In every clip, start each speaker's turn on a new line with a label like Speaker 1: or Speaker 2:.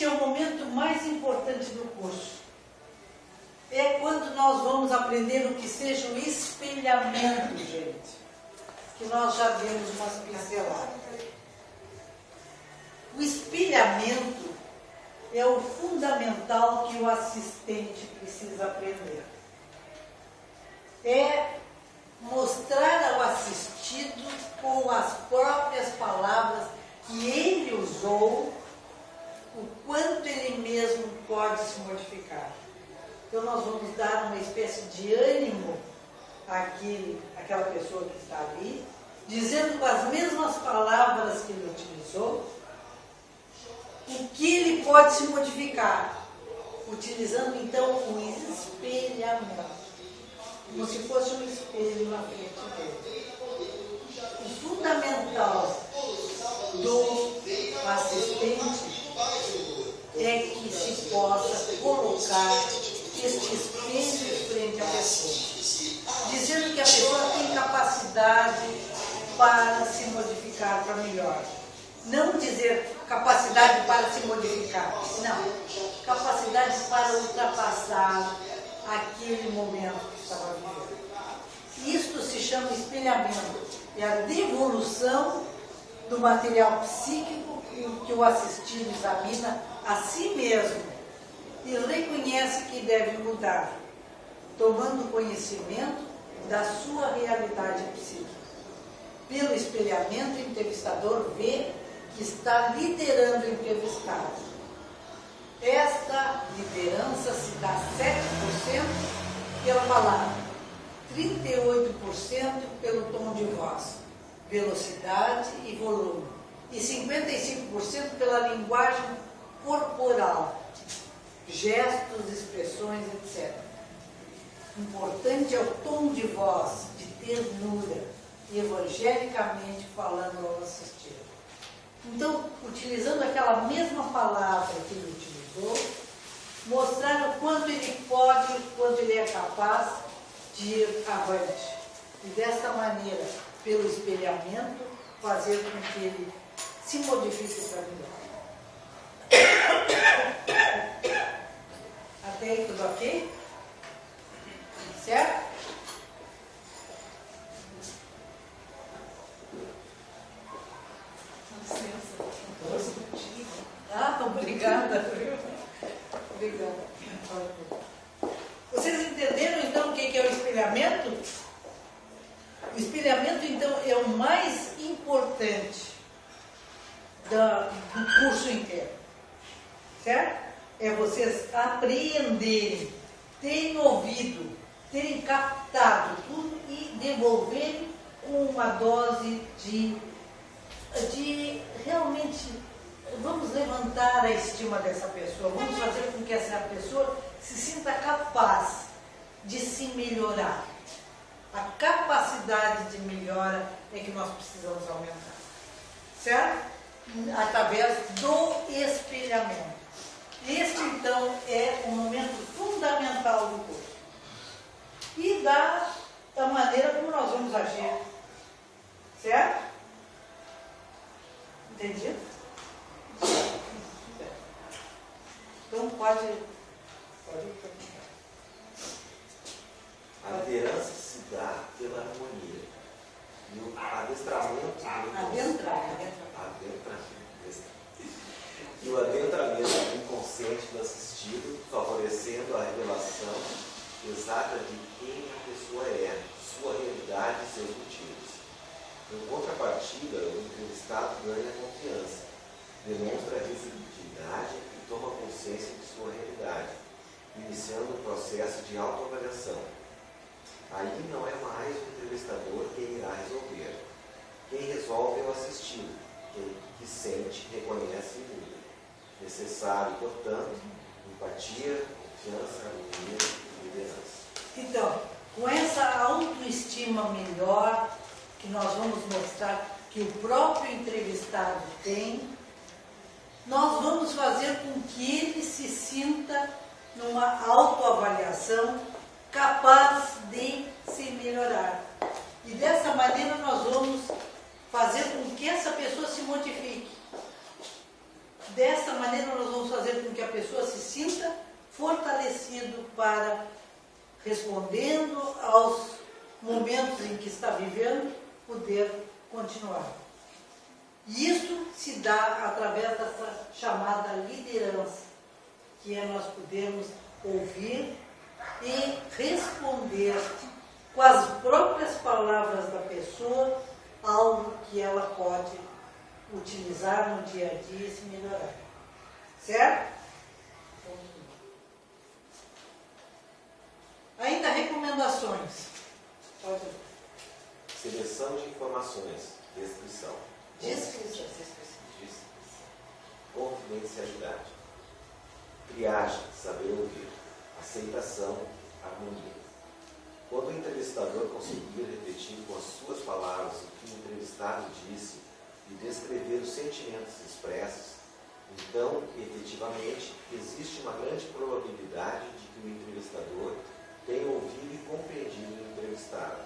Speaker 1: Este é o momento mais importante do curso. É quando nós vamos aprender o que seja o espelhamento, gente. Que nós já demos umas pinceladas. O espelhamento é o fundamental que o assistente precisa aprender. É mostrar ao assistido com as próprias palavras que ele usou o quanto ele mesmo pode se modificar. Então nós vamos dar uma espécie de ânimo àquela pessoa que está ali, dizendo com as mesmas palavras que ele utilizou, o que ele pode se modificar, utilizando então o espelhamento, como se fosse um espelho na frente dele. O fundamental do assistente é que se possa colocar este espelho frente à pessoa, dizendo que a pessoa tem capacidade para se modificar para melhor. Não dizer capacidade para se modificar, não. Capacidade para ultrapassar aquele momento que estava vivendo. Isto se chama espelhamento. É a devolução do material psíquico que o assistido examina a si mesmo e reconhece que deve mudar, tomando conhecimento da sua realidade psíquica. Pelo espelhamento, o entrevistador vê que está liderando o entrevistado. Esta liderança se dá 7% pela palavra, 38% pelo tom de voz, velocidade e volume, e 55% pela linguagem corporal, gestos, expressões, etc. Importante é o tom de voz, de ternura, evangelicamente falando ao assistir. Então, utilizando aquela mesma palavra que ele utilizou, mostrar o quanto ele pode, o quanto ele é capaz de ir avante. E desta maneira, pelo espelhamento, fazer com que ele se modifique para melhor. Até aí tudo ok? Certo? Obrigada. Obrigada. Vocês entenderam então o que é o espelhamento? O espelhamento então é o mais importante do curso inteiro. Certo? É vocês apreenderem, terem ouvido, terem captado tudo e devolverem com uma dose de realmente, vamos levantar a estima dessa pessoa, vamos fazer com que essa pessoa se sinta capaz de se melhorar. A capacidade de melhora é que nós precisamos aumentar. Certo? Através do espelhamento. Este, então, é o momento fundamental do curso. E da maneira como nós vamos agir. Certo? Entendido? Então, pode perguntar.
Speaker 2: A liderança se dá pela harmonia. E o adestramento... E o adentramento inconsciente do assistido, favorecendo a revelação exata de quem a pessoa é, sua realidade e seus motivos. Em contrapartida, o entrevistado ganha confiança, demonstra receptividade e toma consciência de sua realidade, iniciando o processo de autoavaliação. Aí não é mais o entrevistador quem irá resolver. Quem resolve é o assistido, que sente, reconhece e muda. Necessário, portanto, empatia, confiança, harmonia e liderança.
Speaker 1: Então, com essa autoestima melhor, que nós vamos mostrar que o próprio entrevistado tem, nós vamos fazer com que ele se sinta numa autoavaliação capaz de se melhorar. E dessa maneira nós vamos fazer com que essa pessoa se modifique. Dessa maneira, nós vamos fazer com que a pessoa se sinta fortalecido para, respondendo aos momentos em que está vivendo, poder continuar. E isso se dá através dessa chamada liderança, que é nós podermos ouvir e responder com as próprias palavras da pessoa algo que ela pode utilizar no dia a dia e se melhorar. Certo? Ainda recomendações. Pode.
Speaker 2: Seleção de informações. Descrição.
Speaker 1: Descrição.
Speaker 2: Confidencialidade. Triagem, saber ouvir. Aceitação, harmonia. Quando o entrevistador conseguir repetir com as suas palavras o que o entrevistado disse e descrever os sentimentos expressos, então, efetivamente, existe uma grande probabilidade de que o entrevistador tenha ouvido e compreendido o entrevistado.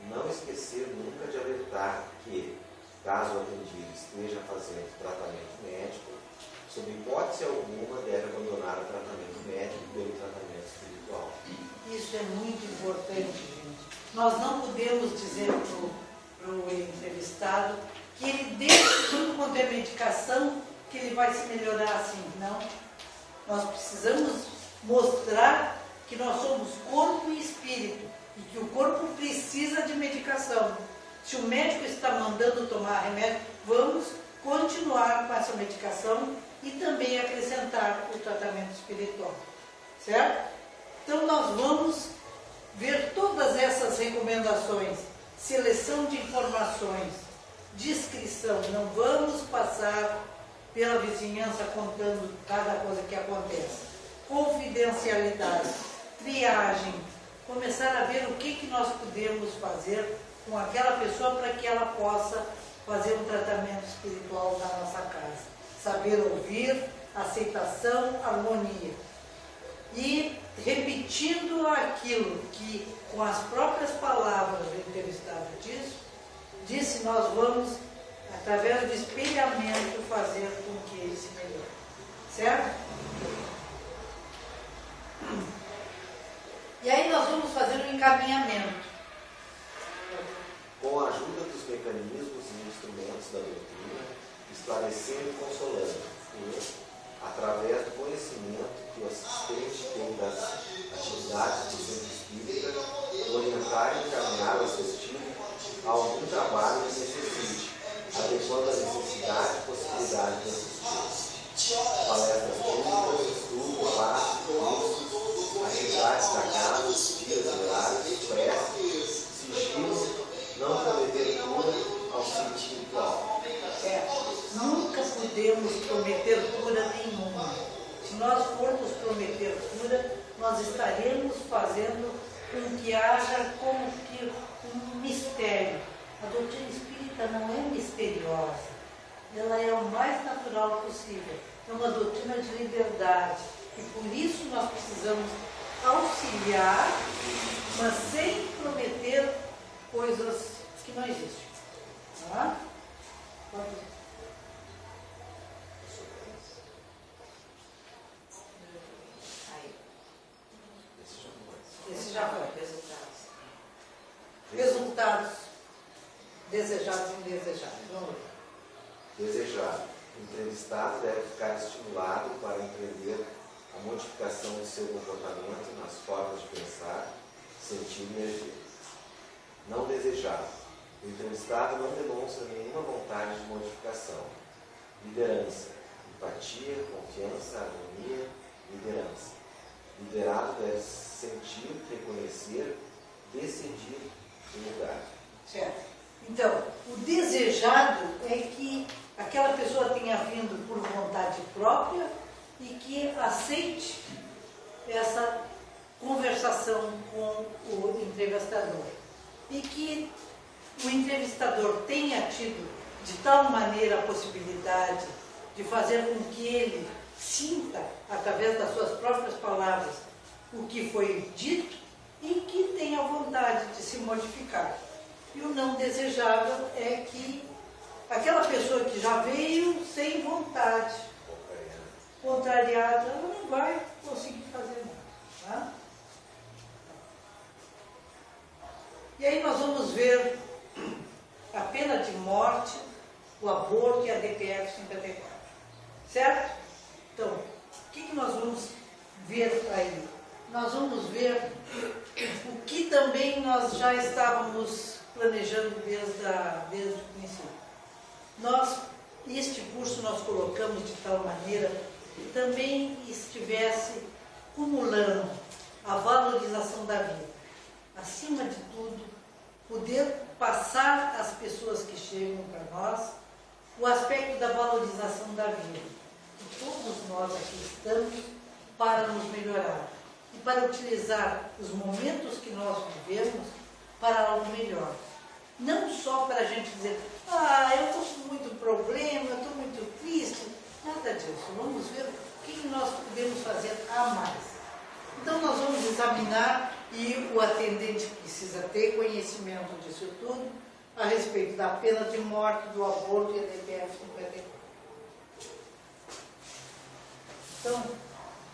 Speaker 2: Não esquecer nunca de alertar que, caso o atendido esteja fazendo tratamento médico, sob hipótese alguma deve abandonar o tratamento médico pelo tratamento espiritual.
Speaker 1: Isso é muito importante, gente. Nós não podemos dizer para o entrevistado que ele deixe tudo quanto é medicação, que ele vai se melhorar assim. Não. Nós precisamos mostrar que nós somos corpo e espírito e que o corpo precisa de medicação. Se o médico está mandando tomar remédio, vamos continuar com essa medicação e também acrescentar o tratamento espiritual. Certo? Então nós vamos ver todas essas recomendações, seleção de informações, descrição, não vamos passar pela vizinhança contando cada coisa que acontece, confidencialidade, triagem, começar a ver o que nós podemos fazer com aquela pessoa para que ela possa fazer um tratamento espiritual na nossa casa, saber ouvir, aceitação, harmonia. E repetindo aquilo que, com as próprias palavras do entrevistado disse, nós vamos, através do espelhamento, fazer com que ele se melhore. Certo? E aí nós vamos fazer um encaminhamento.
Speaker 2: Com a ajuda dos mecanismos e instrumentos da doutrina, esclarecendo e consolando, e, através do conhecimento que o assistente tem das atividades do centro espírita, orientar e encaminhar o assistido a algum trabalho que necessite, adequando a necessidade e possibilidade do assistido. Palestras públicas, estudo, passe, cursos, atividades da casa, dias, horários, prece, sigilo, não prometer cura, auxílio espiritual.
Speaker 1: Nunca podemos prometer cura nenhuma. Se nós formos prometer cura, nós estaremos fazendo com que haja como que um mistério. A doutrina espírita não é misteriosa, ela é o mais natural possível. É uma doutrina de liberdade e por isso nós precisamos auxiliar, mas sem prometer coisas que não existem. Tá? Pode. Esse já foi. Resultados desejados e indesejados. Vamos ver.
Speaker 2: Desejado. O entrevistado deve ficar estimulado para empreender a modificação de seu comportamento nas formas de pensar, sentir e agir. Não desejado. O entrevistado não demonstra nenhuma vontade de modificação. Liderança. Empatia, confiança, harmonia, liderança. Liderado deve sentir, reconhecer, decidir e mudar.
Speaker 1: Certo. Então, o desejado é que aquela pessoa tenha vindo por vontade própria e que aceite essa conversação com o entrevistador. E que o entrevistador tenha tido de tal maneira a possibilidade de fazer com que ele sinta, através das suas próprias palavras, o que foi dito e que tenha vontade de se modificar. E o não desejável é que Aquela pessoa que já veio sem vontade, contrariada, ela não vai conseguir fazer nada. Tá? E aí nós vamos ver a pena de morte, o aborto e a DPF 54. Certo? Então, o que nós vamos ver aí? Nós vamos ver o que também nós já estávamos planejando desde o princípio. Este curso nós colocamos de tal maneira que também estivesse cumulando a valorização da vida. Acima de tudo, poder passar às pessoas que chegam para nós o aspecto da valorização da vida. E todos nós aqui estamos para nos melhorar e para utilizar os momentos que nós vivemos para algo melhor. Não só para a gente dizer, eu estou com muito problema, eu estou muito triste. Nada disso. Vamos ver o que nós podemos fazer a mais. Então nós vamos examinar e o atendente precisa ter conhecimento disso tudo a respeito da pena de morte, do aborto e da DPF 54. Então,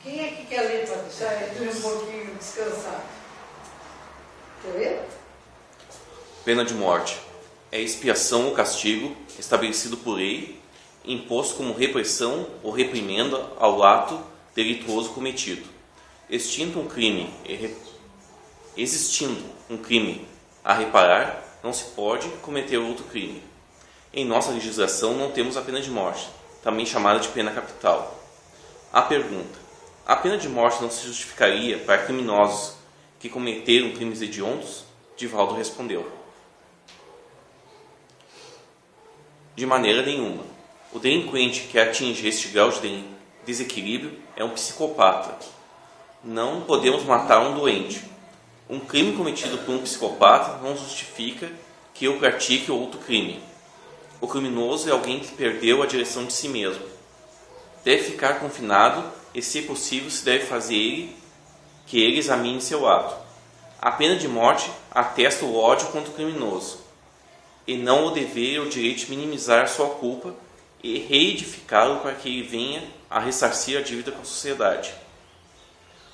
Speaker 1: quem é que quer ler para deixar ele um pouquinho descansado? Quer ler?
Speaker 3: Pena de morte é expiação ou castigo estabelecido por lei, imposto como repressão ou reprimenda ao ato delituoso cometido. Existindo um crime a reparar, não se pode cometer outro crime. Em nossa legislação não temos a pena de morte, também chamada de pena capital. A pergunta: a pena de morte não se justificaria para criminosos que cometeram crimes hediondos? Divaldo respondeu: de maneira nenhuma. O delinquente que atinge este grau de desequilíbrio é um psicopata. Não podemos matar um doente. Um crime cometido por um psicopata não justifica que eu pratique outro crime. O criminoso é alguém que perdeu a direção de si mesmo. Deve ficar confinado e, se possível, se deve fazer que ele examine seu ato. A pena de morte atesta o ódio contra o criminoso, e não o dever e o direito de minimizar sua culpa e reedificá-lo para que ele venha a ressarcir a dívida com a sociedade.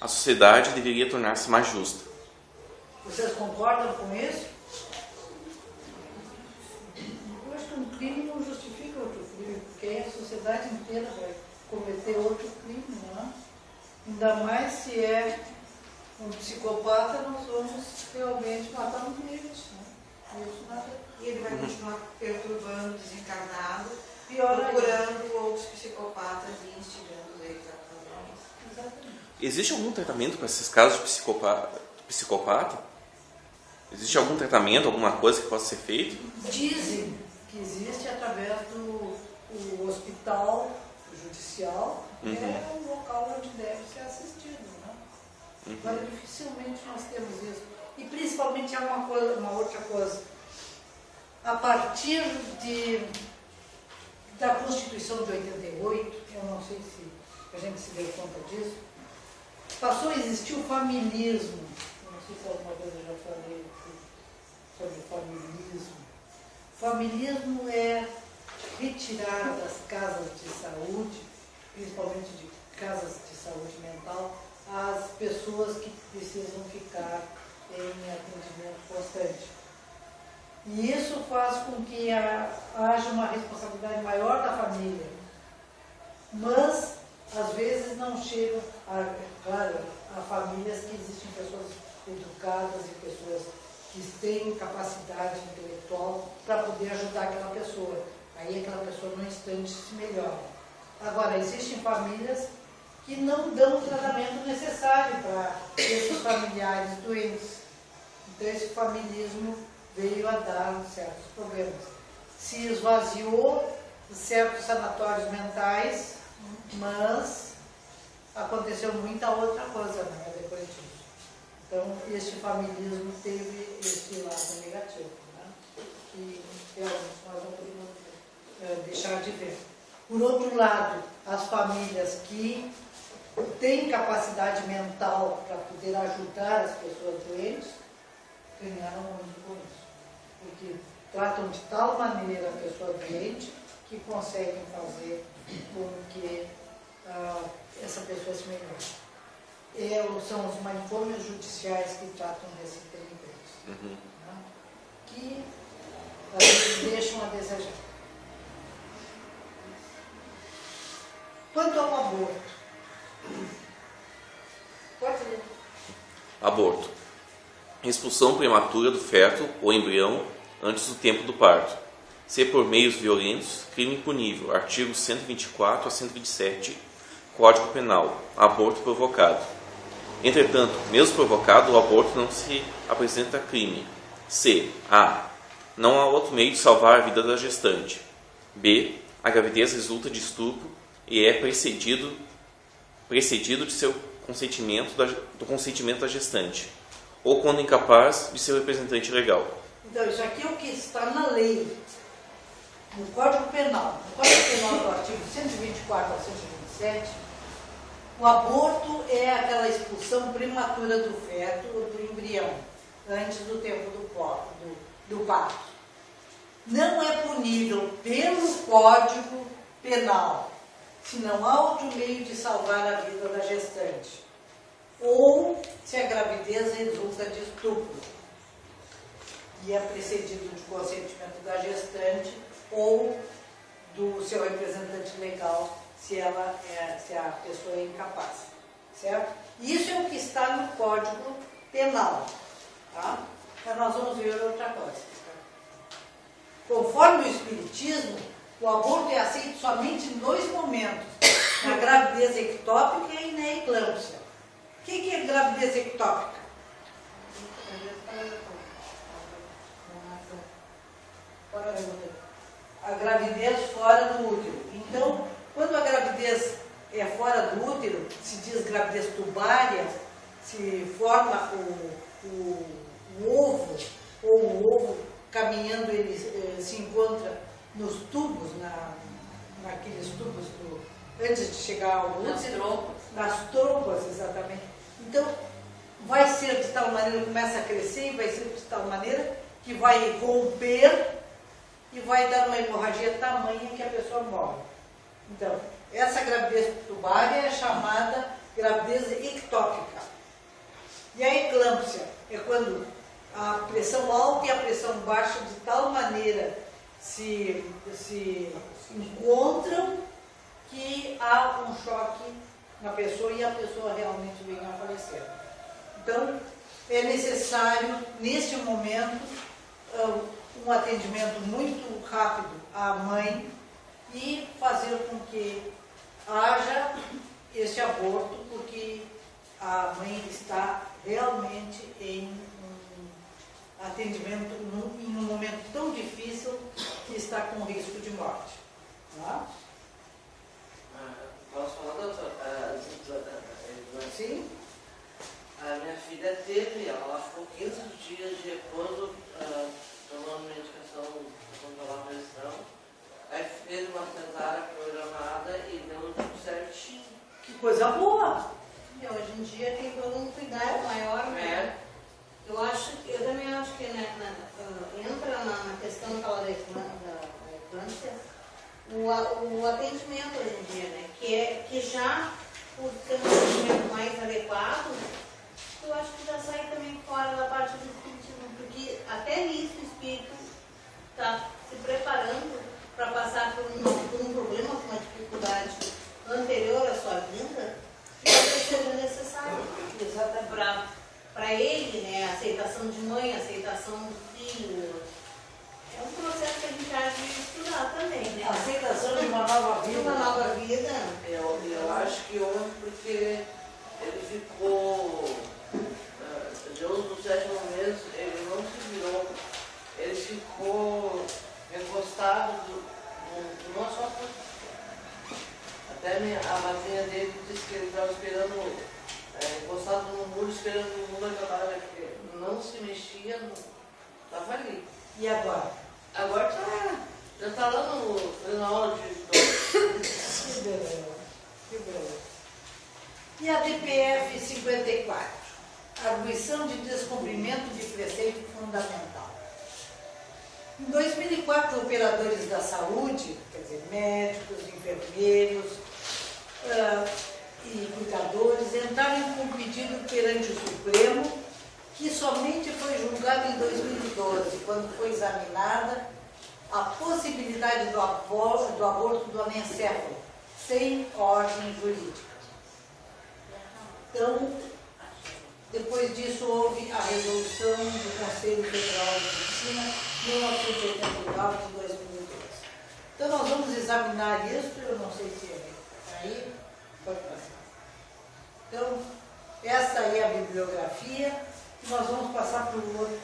Speaker 3: A sociedade deveria tornar-se mais justa.
Speaker 1: Vocês concordam com isso? Eu acho que um crime não justifica outro crime, porque aí a sociedade inteira vai cometer outro crime, não é? Ainda mais se é um psicopata, nós vamos realmente matar um deles, né? Isso nada.
Speaker 4: E ele vai continuar perturbando o desencarnado,
Speaker 1: Pior
Speaker 4: procurando outros psicopatas e instigando eles a fazer isso.
Speaker 1: Exatamente.
Speaker 3: Existe algum tratamento para esses casos de psicopata? Existe algum tratamento, alguma coisa que possa ser feito?
Speaker 1: Dizem que existe através do hospital judicial, que é o local onde deve ser assistido, né? Agora, dificilmente nós temos isso. E principalmente há uma outra coisa. A partir da Constituição de 88, eu não sei se a gente se deu conta disso, passou a existir o familismo. Não sei se alguma vez eu já falei sobre o familismo. Familismo é retirar das casas de saúde, principalmente de casas de saúde mental, as pessoas que precisam ficar em atendimento constante. E isso faz com que haja uma responsabilidade maior da família. Mas, às vezes, não chega, claro, a famílias que existem pessoas educadas e pessoas que têm capacidade intelectual para poder ajudar aquela pessoa. Aí aquela pessoa, no instante, se melhora. Agora, existem famílias que não dão o tratamento necessário para esses familiares doentes. Então, esse familismo veio a dar certos problemas. Se esvaziou de certos sanatórios mentais, mas aconteceu muita outra coisa, né, depois disso. Então, este familismo teve este lado negativo, né, que realmente nós não podemos deixar de ver. Por outro lado, as famílias que têm capacidade mental para poder ajudar as pessoas doentes ganharam muito com isso. Porque tratam de tal maneira a pessoa doente que conseguem fazer com que essa pessoa se melhore. São os manicômios judiciais que tratam desse delinquente, né? Que às vezes deixam a desejar. Quanto ao aborto, pode ler.
Speaker 3: Aborto. Expulsão prematura do feto ou embrião antes do tempo do parto. Se por meios violentos, crime punível. Artigos 124 a 127, Código Penal. Aborto provocado. Entretanto, mesmo provocado, o aborto não se apresenta crime. C. A. Não há outro meio de salvar a vida da gestante. B. A gravidez resulta de estupro e é precedido de seu consentimento do consentimento da gestante, ou quando incapaz de seu representante legal.
Speaker 1: Então, isso aqui é o que está na lei, no Código Penal. No Código Penal, do artigo 124 a 127, o aborto é aquela expulsão prematura do feto ou do embrião, antes do tempo do parto. Não é punível pelo Código Penal, se não há outro meio de salvar a vida da gestante, ou se a gravidez resulta de estupro e é precedido de consentimento da gestante ou do seu representante legal, se a pessoa é incapaz, certo? Isso é o que está no Código Penal, tá? Mas nós vamos ver outra coisa. Conforme o Espiritismo, o aborto é aceito somente em 2 momentos, na gravidez ectópica e na eclâmpsia. O que é gravidez ectópica? A gravidez fora do útero. Então, quando a gravidez é fora do útero, se diz gravidez tubária, se forma o ovo, ou o ovo caminhando, ele se encontra nos tubos, naqueles tubos antes de chegar ao útero. Nas trompas, exatamente. Então, vai ser de tal maneira, começa a crescer e vai ser de tal maneira que vai romper e vai dar uma hemorragia tamanha que a pessoa morre. Então, essa gravidez tubária é chamada gravidez ectópica. E a eclâmpsia é quando a pressão alta e a pressão baixa de tal maneira se encontram que há um choque na pessoa e a pessoa realmente vem a falecer. Então, é necessário, neste momento, um atendimento muito rápido à mãe e fazer com que haja este aborto, porque a mãe está realmente em um atendimento em um momento tão difícil que está com risco de morte. Tá?
Speaker 5: Posso falar, doutor?
Speaker 1: Sim?
Speaker 5: A minha filha teve, ela ficou 15 dias de repouso, tomando medicação para controlar a pressão. Aí fez uma cesárea programada e deu tudo certinho.
Speaker 1: Que coisa boa!
Speaker 4: E hoje em dia tem todo um cuidado maior, né? Eu também acho que entra na questão da eclâmpsia o atendimento hoje em dia, né? Que já, por ser um atendimento mais adequado, eu acho que já sai também fora da parte do espiritismo, porque até nisso o espírito está se preparando para passar por um problema, por uma dificuldade anterior à sua vida, que seja necessário. Exatamente. Para ele, né, a aceitação de mãe, a aceitação do filho, é um processo que a gente há de estudar também, né?
Speaker 1: A aceitação de uma nova vida.
Speaker 4: Uma nova vida.
Speaker 5: Eu acho que houve porque ele ficou, Deus no 7º mês, ele não se virou, ele ficou encostado no nosso apoio. Até a madrinha dele disse que ele estava esperando, encostado no muro, esperando o mundo acabar, porque não se mexia, estava ali.
Speaker 1: E agora?
Speaker 5: Agora já está lá na aula de
Speaker 1: Que beleza, que beleza. E a DPF 54? Arguição de descumprimento de preceito fundamental. Em 2004, operadores da saúde, quer dizer, médicos, enfermeiros e cuidadores, entraram com um pedido perante o Supremo, que somente foi julgado em 2012, quando foi examinada a possibilidade do aborto do anencefalo, sem ordem jurídica. Então, depois disso, houve a resolução do Conselho Federal de Medicina, 1989, de 2012. Então, nós vamos examinar isso, eu não sei se é aí, pode passar. Então, essa aí é a bibliografia, e nós vamos passar para o outro